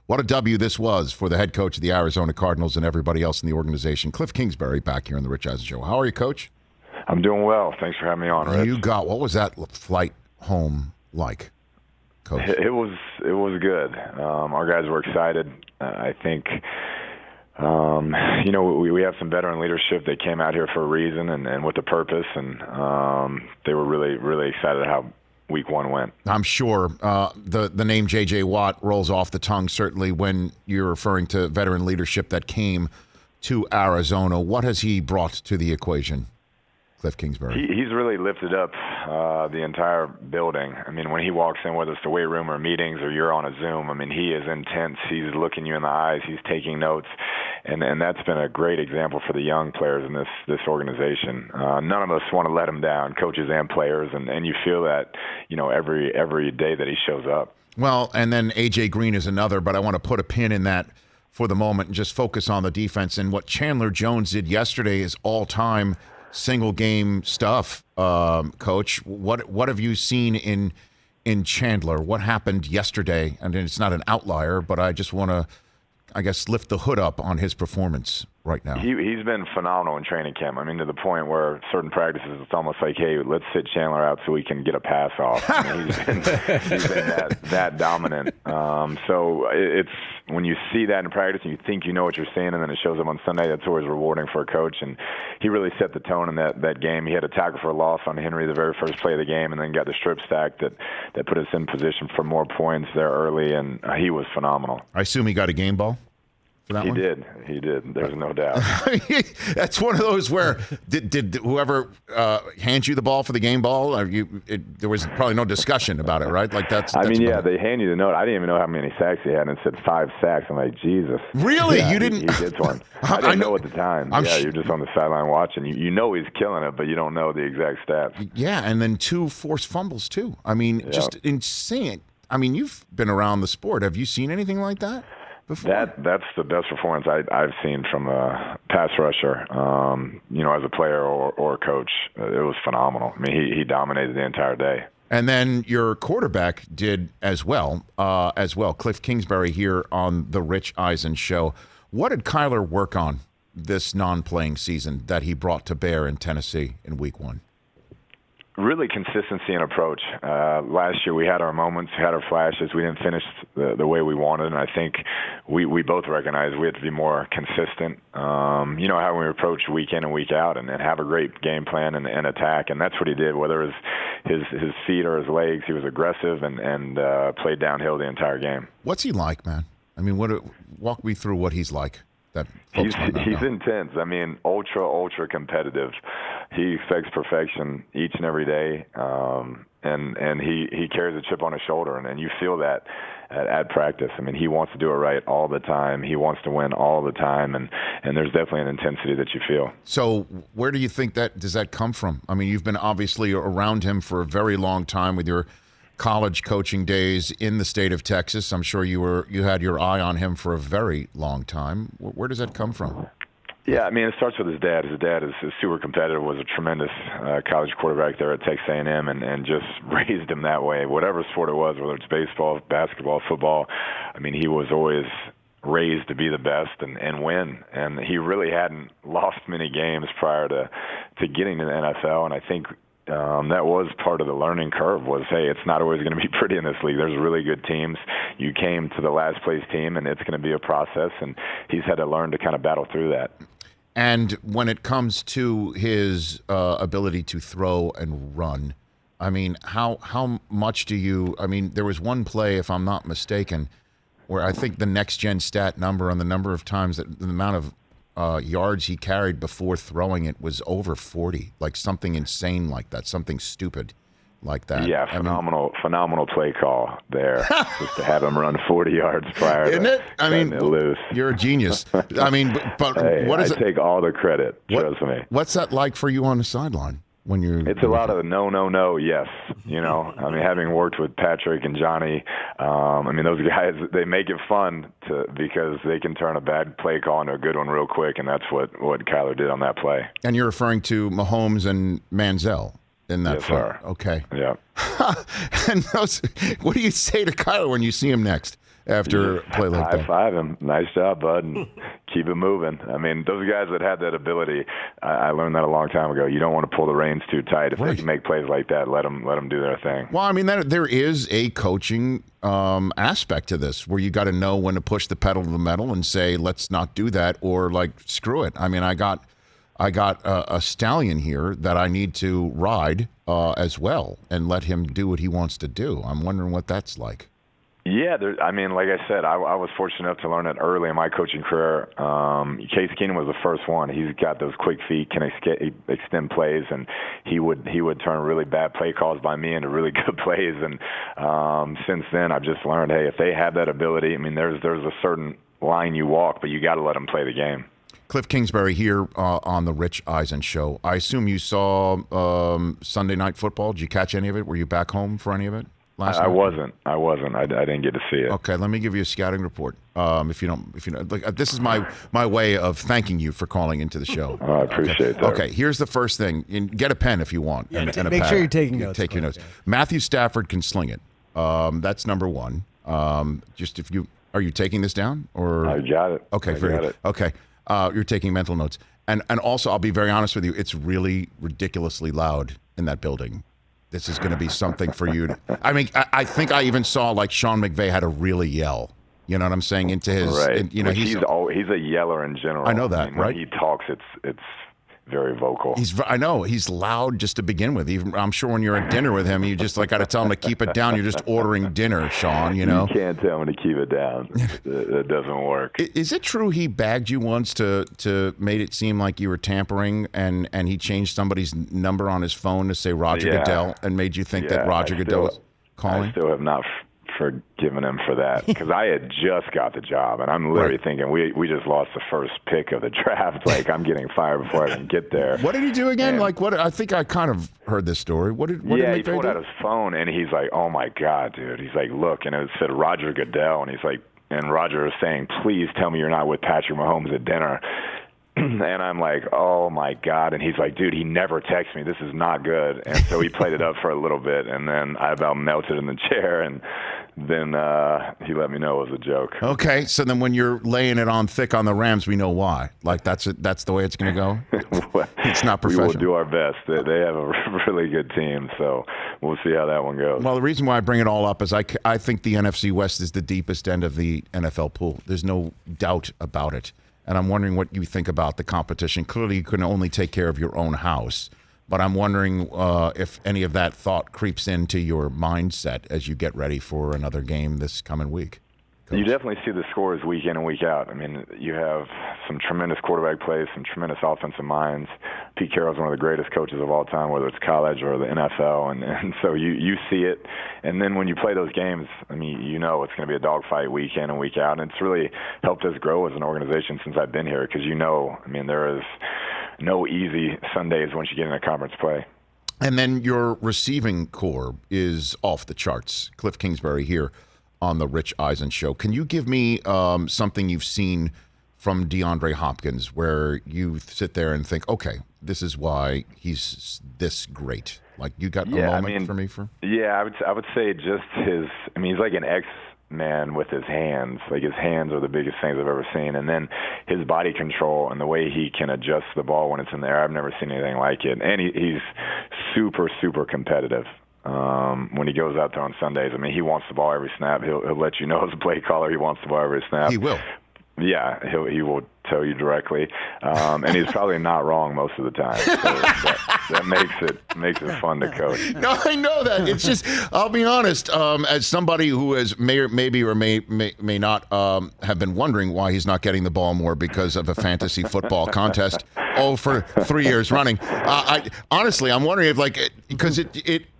What a W this was for the head coach of the Arizona Cardinals and everybody else in the organization. Kliff Kingsbury back here on the Rich Eisen Show. How are you, Coach? I'm doing well. Thanks for having me on, Rich. What was that flight home like, Coach? It was good. Our guys were excited. I think, we have some veteran leadership. They came out here for a reason and with a purpose, and they were really, really excited how Week 1 went. I'm sure the name J.J. Watt rolls off the tongue, certainly when you're referring to veteran leadership that came to Arizona. What has he brought to the equation, Kliff Kingsbury? He's really lifted up the entire building. I mean, when he walks in, whether it's the weight room or meetings or you're on a Zoom, I mean, he is intense. He's looking you in the eyes. He's taking notes. And that's been a great example for the young players in this organization. None of us want to let him down, coaches and players, and you feel that, every day that he shows up. Well, and then A.J. Green is another, but I want to put a pin in that for the moment and just focus on the defense. And what Chandler Jones did yesterday is all-time single-game stuff, Coach. What have you seen in Chandler? What happened yesterday? And it's not an outlier, but I just want to, lift the hood up on his performance right now. He's been phenomenal in training camp. I mean, to the point where certain practices, it's almost like, hey, let's sit Chandler out so we can get a pass off. I mean, he's been that dominant. So it's when you see that in practice and you think you know what you're seeing, and then it shows up on Sunday, that's always rewarding for a coach. And he really set the tone in that game. He had a tackle for a loss on Henry the very first play of the game, and then got the strip stack that put us in position for more points there early, and he was phenomenal. I assume he got a game ball? He did. There's no doubt. That's one of those where did whoever hand you the ball for the game ball? There was probably no discussion about it, right? Like that's. They hand you the note. I didn't even know how many sacks he had, and it said 5 sacks. I'm like, Jesus. Really? Yeah, you didn't? He did one. I didn't know at the time. You're just on the sideline watching. You know he's killing it, but you don't know the exact stats. Yeah, and then 2 forced fumbles too. I mean, just insane. I mean, you've been around the sport. Have you seen anything like that before? That's the best performance I've seen from a pass rusher, as a player or a coach. It was phenomenal. I mean, he dominated the entire day. And then your quarterback did as well. Kliff Kingsbury here on the Rich Eisen Show. What did Kyler work on this non-playing season that he brought to bear in Tennessee in Week 1? Really consistency and approach. Last year we had our moments, had our flashes. We didn't finish the way we wanted, and I think we both recognize we have to be more consistent. How we approach week in and week out and have a great game plan and attack, and that's what he did. Whether it was his feet or his legs, he was aggressive and played downhill the entire game. What's he like, man? I mean, walk me through what he's like. He's intense. I mean, ultra competitive. He expects perfection each and every day, and he carries a chip on his shoulder, and you feel that at practice. I mean, he wants to do it right all the time. He wants to win all the time, and there's definitely an intensity that you feel. So where do you think does that come from? I mean, you've been obviously around him for a very long time with your college coaching days in the state of Texas. I'm sure you had your eye on him for a very long time. Where does that come from? Yeah, I mean, it starts with his dad. His dad is super competitive, was a tremendous college quarterback there at Texas A&M, and just raised him that way. Whatever sport it was, whether it's baseball, basketball, football, I mean, he was always raised to be the best and win. And he really hadn't lost many games prior to getting to the NFL, and I think that was part of the learning curve was, hey, it's not always going to be pretty in this league. There's really good teams. You came to the last place team, and it's going to be a process, and he's had to learn to kind of battle through that. And when it comes to his ability to throw and run, I mean, how much do you – I mean, there was one play, if I'm not mistaken, where I think the next-gen stat number on the number of times that the amount of yards he carried before throwing it was over 40, like something insane like that, something stupid like that. Yeah, phenomenal play call there, just to have him run 40 yards prior Isn't to it? I mean, it loose. You're a genius. I mean, but hey, what is it? I take all the credit, trust me. What's that like for you on the sideline? It's a lot of no, yes. I mean, having worked with Patrick and Johnny, I mean, those guys, they make it fun because they can turn a bad play call into a good one real quick, and that's what Kyler did on that play. And you're referring to Mahomes and Manziel in that yes, front. Sir. Okay. Yeah. And what do you say to Kyler when you see him next? after a play like that. High five him. Nice job, bud. And keep it moving. I mean, those guys that had that ability, I learned that a long time ago. You don't want to pull the reins too tight. If they can make plays like that, let them do their thing. Well, I mean, there is a coaching aspect to this where you got to know when to push the pedal to the metal and say, let's not do that, or like, screw it. I mean, I got a stallion here that I need to ride as well and let him do what he wants to do. I'm wondering what that's like. Yeah, I mean, like I said, I was fortunate enough to learn it early in my coaching career. Case Keenum was the first one. He's got those quick feet, can extend plays, and he would turn really bad play calls by me into really good plays. And since then, I've just learned, hey, if they have that ability, I mean, there's a certain line you walk, but you got to let them play the game. Kliff Kingsbury here on the Rich Eisen Show. I assume you saw Sunday Night Football. Did you catch any of it? Were you back home for any of it? I wasn't. I didn't get to see it. Okay, let me give you a scouting report. If you don't, like, this is my way of thanking you for calling into the show. I appreciate that. Okay, here's the first thing. Get a pen if you want. Yeah, and make sure you're taking notes. Take your notes. Matthew Stafford can sling it. That's number one. Just if you are you taking this down or I got it. Okay, very good. Okay, you're taking mental notes. And also, I'll be very honest with you. It's really ridiculously loud in that building. This is going to be something for you. I mean, I think I even saw like Sean McVay had to really yell. You know what I'm saying? Into his, right. You know, he's a yeller in general. I know that, I mean, right? When he talks, it's very vocal. I know he's loud just to begin with. Even I'm sure when you're at dinner with him, you just like got to tell him to keep it down. You're just ordering dinner, Sean. You know, you can't tell him to keep it down. That doesn't work. Is it true he bagged you once to made it seem like you were tampering, and he changed somebody's number on his phone to say Roger Goodell and made you think that Roger Goodell was calling? I still have not forgiven him for that because I had just got the job, and I'm literally thinking we just lost the first pick of the draft. Like, I'm getting fired before I even get there. What did he do again? Like, what? I think I kind of heard this story. What did he pulled out his phone, and he's like, "Oh my God, dude!" He's like, "Look," and it said Roger Goodell, and he's like, and Roger is saying, "Please tell me you're not with Patrick Mahomes at dinner." And I'm like, oh, my God. And he's like, dude, he never texts me. This is not good. And so he played it up for a little bit, and then I about melted in the chair, and then he let me know it was a joke. Okay, so then when you're laying it on thick on the Rams, we know why. Like, that's the way it's going to go? It's not professional. We will do our best. They have a really good team, so we'll see how that one goes. Well, the reason why I bring it all up is I think the NFC West is the deepest end of the NFL pool. There's no doubt about it. And I'm wondering what you think about the competition. Clearly, you can only take care of your own house. But I'm wondering if any of that thought creeps into your mindset as you get ready for another game this coming week. You definitely see the scores week in and week out. I mean, you have some tremendous quarterback plays, some tremendous offensive minds. Pete Carroll's one of the greatest coaches of all time, whether it's college or the NFL, and so you see it. And then when you play those games, I mean, you know it's going to be a dogfight week in and week out, and it's really helped us grow as an organization since I've been here because, I mean, there is no easy Sundays once you get into conference play. And then your receiving core is off the charts. Kliff Kingsbury here on the Rich Eisen Show. Can you give me something you've seen from DeAndre Hopkins where you sit there and think, okay, this is why he's this great? Like, you got a moment for me? Yeah, I would say just he's like an X-Man with his hands. Like, his hands are the biggest things I've ever seen. And then his body control and the way he can adjust the ball when it's in the air, I've never seen anything like it. And he's super, super competitive. When he goes out there on Sundays, I mean, he wants the ball every snap. He'll let you know as a play caller he wants the ball every snap. He will. Yeah, he will tell you directly, and he's probably not wrong most of the time. So that makes it fun to coach. No, I know that. It's just, I'll be honest. As somebody who has may not have been wondering why he's not getting the ball more because of a fantasy football contest for 3 years running. Honestly, I'm wondering if because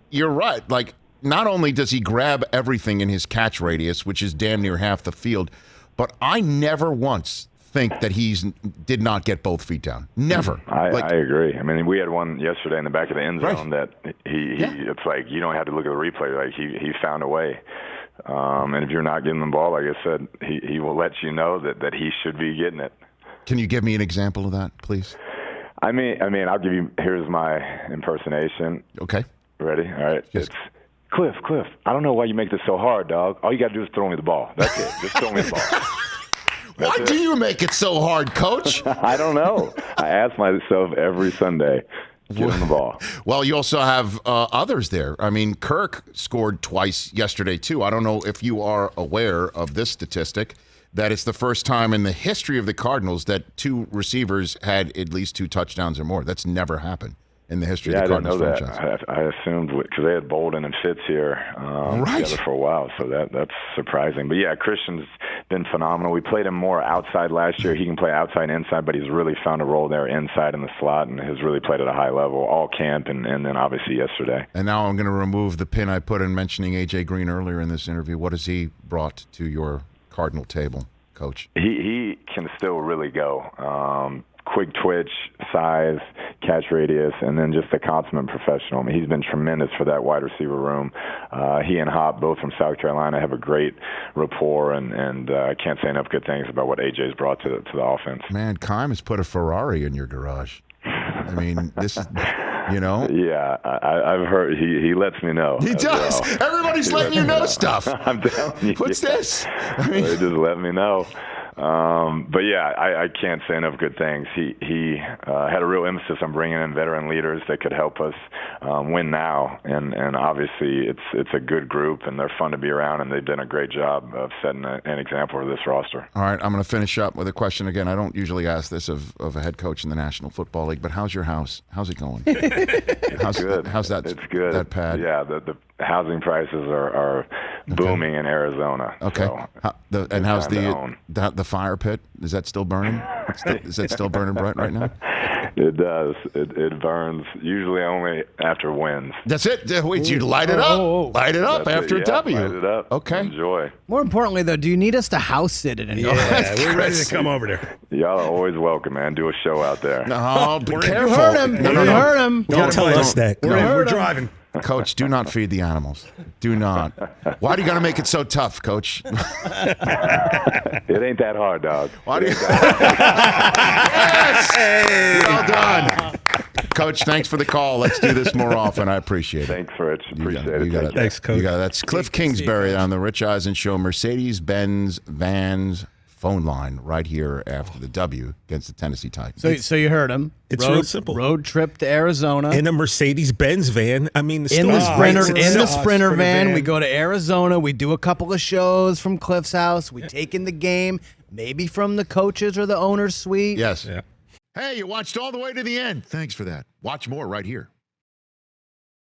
you're right. Like, not only does he grab everything in his catch radius, which is damn near half the field, but I never once think that he did not get both feet down. Never. I agree. I mean, we had one yesterday in the back of the end zone that it's like you don't have to look at the replay. Like, he found a way. And if you're not getting the ball, like I said, he will let you know that he should be getting it. Can you give me an example of that, please? I mean, I'll give you. Here's my impersonation. Okay. Ready? All right. Yes. Kliff, I don't know why you make this so hard, dog. All you got to do is throw me the ball. That's it. Just throw me the ball. Why do you make it so hard, Coach? I don't know. I ask myself every Sunday, give him the ball. Well, you also have others there. I mean, Kirk scored twice yesterday, too. I don't know if you are aware of this statistic, that it's the first time in the history of the Cardinals that 2 receivers had at least 2 touchdowns or more. That's never happened in the history of the Cardinals franchise. I didn't know that. I assumed because they had Bolden and Fitz here together for a while, so that's surprising. But yeah, Christian's been phenomenal. We played him more outside last year. He can play outside and inside, but he's really found a role there inside in the slot and has really played at a high level all camp and then obviously yesterday. And now I'm going to remove the pin I put in mentioning A.J. Green earlier in this interview. What has he brought to your Cardinal table, Coach? He can still really go. Quick twitch, size, catch radius, and then just a consummate professional. I mean, he's been tremendous for that wide receiver room. He and Hop, both from South Carolina, have a great rapport, and I can't say enough good things about what AJ's brought to the offense. Man, Keim has put a Ferrari in your garage. I mean, this is, you know. Yeah, I've heard he lets me know. He does. Well. Everybody's letting you know stuff. I'm telling you. What's this? I mean, they just let me know. But yeah, I can't say enough good things. He had a real emphasis on bringing in veteran leaders that could help us win now, and obviously it's a good group and they're fun to be around, and they've done a great job of setting an example for this roster. All right, I'm going to finish up with a question again. I don't usually ask this of a head coach in the National Football League, but how's your house? How's it going? It's good. How's that? It's good. That pad? Yeah, the housing prices are booming in Arizona. Okay. So and how's the fire pit? Is that still burning? Is that still burning bright right now? It does. It burns usually only after wins. That's it. Wait, you light it up. Light it up after a W. Light it up. Okay. Enjoy. More importantly, though, do you need us to house sit it? Yeah, we're ready to come over there. Y'all are always welcome, man. Do a show out there. No, be careful. You heard him. You heard him. Don't tell us that. We're driving. Coach, do not feed the animals. Do not. Why do you got to make it so tough, Coach? It ain't that hard, dog. Why do you? Yes! Well done. Coach, thanks for the call. Let's do this more often. I appreciate it. Thanks, Rich. Appreciate it. You got it. Thanks, Coach. You got it. That's Kliff Kingsbury on the Rich Eisen Show. Mercedes-Benz Vans phone line right here after the W against the Tennessee Titans. So you heard him. It's real simple. Road trip to Arizona in a Mercedes-Benz van. I mean, in the Sprinter van. We go to Arizona. We do a couple of shows from Kliff's house. We take in the game, maybe from the coaches or the owner's suite. Yes. Yeah. Hey, you watched all the way to the end. Thanks for that. Watch more right here.